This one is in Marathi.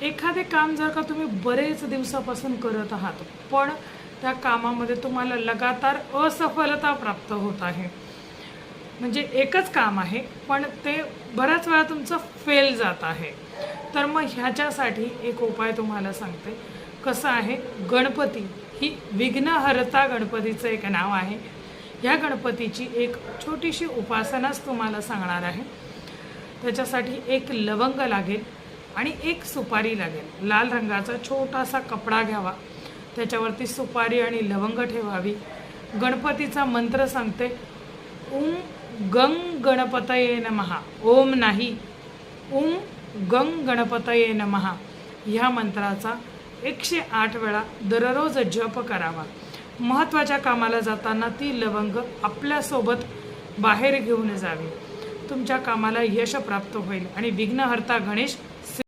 एखादे काम जर का तुम्ही बरेच दिवसापासून करत आहात पण त्या कामामध्ये तुम्हाला लगातार असफलता प्राप्त होत आहे, म्हणजे एकच काम आहे पण ते बऱ्याच वेळा तुमचं फेल जात आहे, तर मग ह्याच्यासाठी एक उपाय तुम्हाला सांगते. कसं आहे, गणपती ही विघ्नहर्ता गणपतीचं एक नाव आहे. ह्या गणपतीची एक छोटीशी उपासनाच तुम्हाला सांगणार आहे. त्याच्यासाठी एक लवंग लागेल आणि एक सुपारी लागेल. लाल रंगाचा छोटासा कपडा घ्यावा, त्याच्यावरती सुपारी आणि लवंग ठेवावी. गणपतीचा मंत्र सांगते. ओम गंग गणपतये नमः. ओम नाही, ओम गंग गणपतये नमः ह्या मंत्राचा 108 वेळा दररोज जप करावा. महत्त्वाच्या कामाला जाताना ती लवंग आपल्यासोबत बाहेर घेऊन जावी. तुमच्या कामाला यश प्राप्त होईल आणि विघ्नहर्ता गणेश